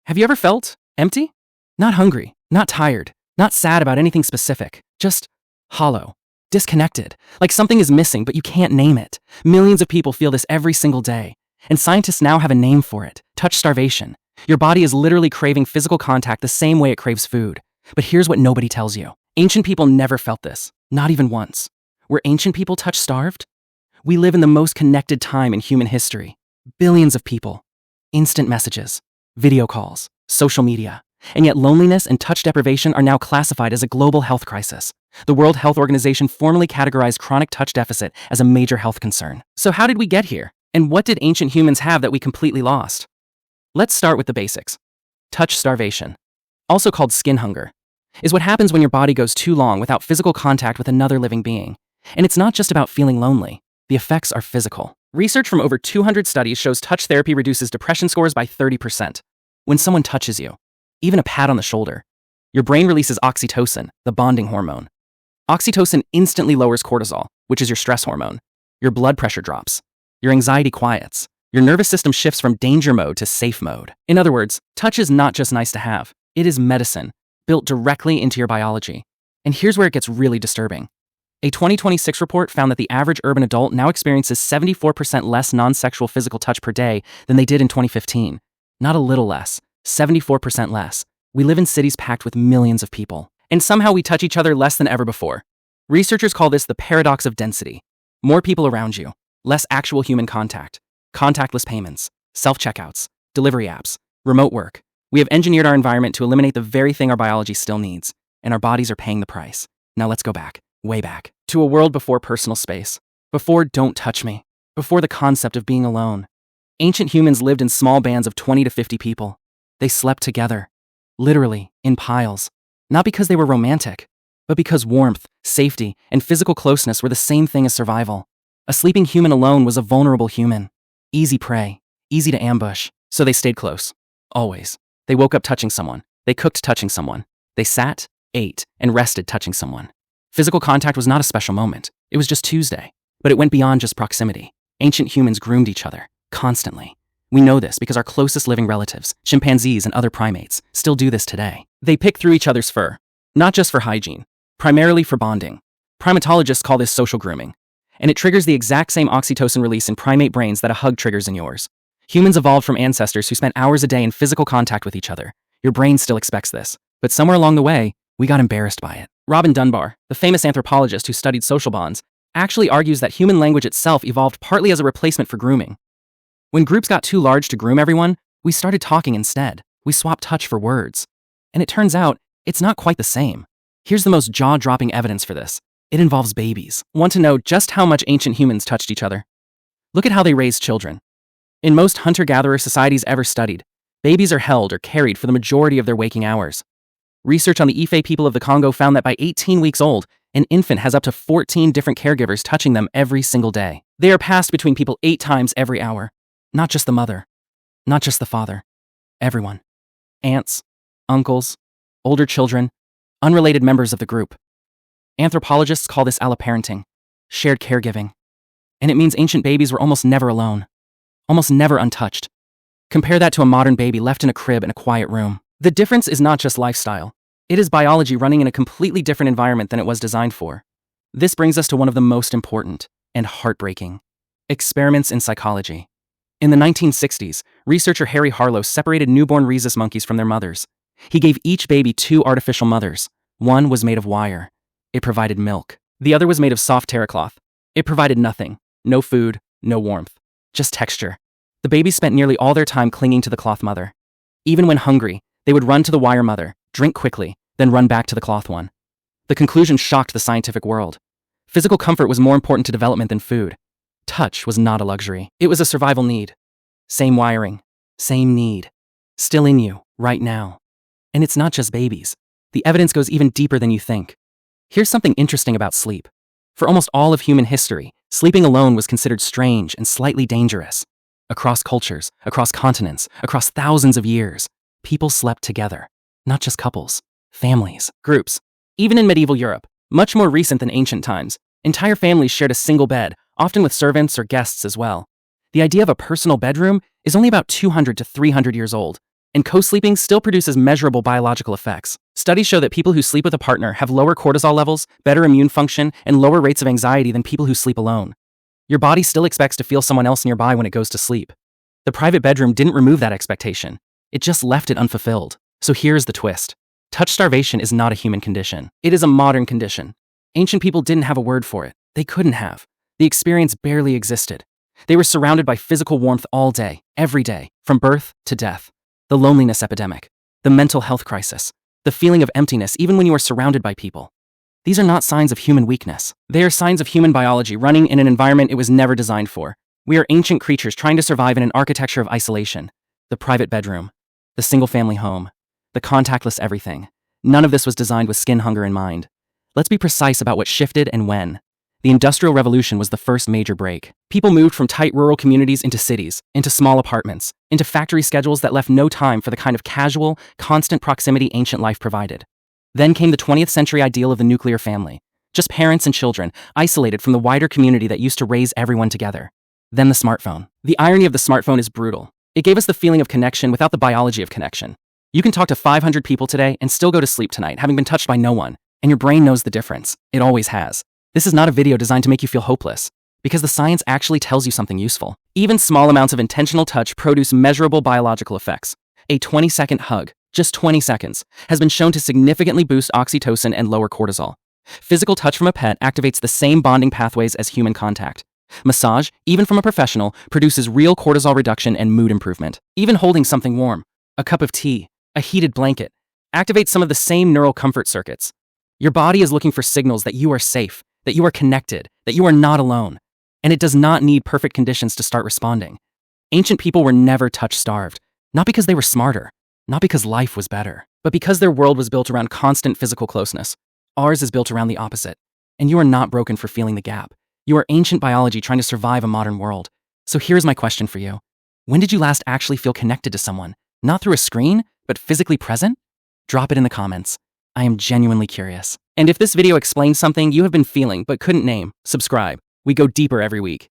Have you ever felt empty? Not hungry, not tired, not sad about anything specific, just hollow, disconnected, like something is missing but you can't name it. Millions of people feel this every single day, and scientists now have a name for it: touch starvation. Your body is literally craving physical contact the same way it craves food. But here's what nobody tells you. Ancient people never felt this, not even once. Were ancient people touch-starved? We live in the most connected time in human history. Billions of people, instant messages, video calls, social media, and yet loneliness and touch deprivation are now classified as a global health crisis. The World Health Organization formally categorized chronic touch deficit as a major health concern. So how did we get here? And what did ancient humans have that we completely lost? Let's start with the basics. Touch starvation, also called skin hunger, is what happens when your body goes too long without physical contact with another living being. And it's not just about feeling lonely. The effects are physical. Research from over 200 studies shows touch therapy reduces depression scores by 30%. When someone touches you, even a pat on the shoulder, your brain releases oxytocin, the bonding hormone. Oxytocin instantly lowers cortisol, which is your stress hormone. Your blood pressure drops. Your anxiety quiets. Your nervous system shifts from danger mode to safe mode. In other words, touch is not just nice to have. It is medicine, built directly into your biology. And here's where it gets really disturbing. A 2026 report found that the average urban adult now experiences 74% less non-sexual physical touch per day than they did in 2015. Not a little less, 74% less. We live in cities packed with millions of people, and somehow we touch each other less than ever before. Researchers call this the paradox of density. More people around you, less actual human contact, contactless payments, self-checkouts, delivery apps, remote work. We have engineered our environment to eliminate the very thing our biology still needs, and our bodies are paying the price. Now let's go back, way back, to a world before personal space, before don't touch me, before the concept of being alone. Ancient humans lived in small bands of 20 to 50 people. They slept together, literally, in piles, not because they were romantic, but because warmth, safety, and physical closeness were the same thing as survival. A sleeping human alone was a vulnerable human. Easy prey, easy to ambush, so they stayed close, always. They woke up touching someone. They cooked touching someone. They sat, ate, and rested touching someone. Physical contact was not a special moment. It was just Tuesday. But it went beyond just proximity. Ancient humans groomed each other, constantly. We know this because our closest living relatives, chimpanzees and other primates, still do this today. They pick through each other's fur, not just for hygiene, primarily for bonding. Primatologists call this social grooming. And it triggers the exact same oxytocin release in primate brains that a hug triggers in yours. Humans evolved from ancestors who spent hours a day in physical contact with each other. Your brain still expects this. But somewhere along the way, we got embarrassed by it. Robin Dunbar, the famous anthropologist who studied social bonds, actually argues that human language itself evolved partly as a replacement for grooming. When groups got too large to groom everyone, we started talking instead. We swapped touch for words. And it turns out, it's not quite the same. Here's the most jaw-dropping evidence for this. It involves babies. Want to know just how much ancient humans touched each other? Look at how they raised children. In most hunter-gatherer societies ever studied, babies are held or carried for the majority of their waking hours. Research on the Ife people of the Congo found that by 18 weeks old, an infant has up to 14 different caregivers touching them every single day. They are passed between people 8 times every hour. Not just the mother, not just the father, everyone. Aunts, uncles, older children, unrelated members of the group. Anthropologists call this alloparenting, shared caregiving. And it means ancient babies were almost never alone, almost never untouched. Compare that to a modern baby left in a crib in a quiet room. The difference is not just lifestyle. It is biology running in a completely different environment than it was designed for. This brings us to one of the most important and heartbreaking experiments in psychology. In the 1960s, researcher Harlow separated newborn rhesus monkeys from their mothers. He gave each baby 2 artificial mothers. One was made of wire. It provided milk. The other was made of soft terracloth. It provided nothing. No food, no warmth, just texture. The babies spent nearly all their time clinging to the cloth mother. Even when hungry, they would run to the wire mother, drink quickly, then run back to the cloth one. The conclusion shocked the scientific world. Physical comfort was more important to development than food. Touch was not a luxury. It was a survival need. Same wiring, same need. Still in you, right now. And it's not just babies. The evidence goes even deeper than you think. Here's something interesting about sleep. For almost all of human history, sleeping alone was considered strange and slightly dangerous. Across cultures, across continents, across thousands of years, people slept together. Not just couples, families, groups. Even in medieval Europe, much more recent than ancient times, entire families shared a single bed, often with servants or guests as well. The idea of a personal bedroom is only about 200 to 300 years old, and co-sleeping still produces measurable biological effects. Studies show that people who sleep with a partner have lower cortisol levels, better immune function, and lower rates of anxiety than people who sleep alone. Your body still expects to feel someone else nearby when it goes to sleep. The private bedroom didn't remove that expectation. It just left it unfulfilled. So here's the twist. Touch starvation is not a human condition. It is a modern condition. Ancient people didn't have a word for it. They couldn't have. The experience barely existed. They were surrounded by physical warmth all day, every day, from birth to death. The loneliness epidemic, the mental health crisis, the feeling of emptiness even when you are surrounded by people. These are not signs of human weakness. They are signs of human biology running in an environment it was never designed for. We are ancient creatures trying to survive in an architecture of isolation. The private bedroom, the single-family home, the contactless everything. None of this was designed with skin hunger in mind. Let's be precise about what shifted and when. The Industrial Revolution was the first major break. People moved from tight rural communities into cities, into small apartments, into factory schedules that left no time for the kind of casual, constant proximity ancient life provided. Then came the 20th century ideal of the nuclear family. Just parents and children, isolated from the wider community that used to raise everyone together. Then the smartphone. The irony of the smartphone is brutal. It gave us the feeling of connection without the biology of connection. You can talk to 500 people today and still go to sleep tonight, having been touched by no one. And your brain knows the difference. It always has. This is not a video designed to make you feel hopeless, because the science actually tells you something useful. Even small amounts of intentional touch produce measurable biological effects. A 20-second hug, just 20 seconds, has been shown to significantly boost oxytocin and lower cortisol. Physical touch from a pet activates the same bonding pathways as human contact. Massage, even from a professional, produces real cortisol reduction and mood improvement. Even holding something warm, a cup of tea, a heated blanket, activates some of the same neural comfort circuits. Your body is looking for signals that you are safe, that you are connected, that you are not alone. And it does not need perfect conditions to start responding. Ancient people were never touch-starved, not because they were smarter, not because life was better, but because their world was built around constant physical closeness. Ours is built around the opposite. And you are not broken for feeling the gap. You are ancient biology trying to survive a modern world. So here's my question for you. When did you last actually feel connected to someone? Not through a screen, but physically present? Drop it in the comments. I am genuinely curious. And if this video explains something you have been feeling but couldn't name, subscribe. We go deeper every week.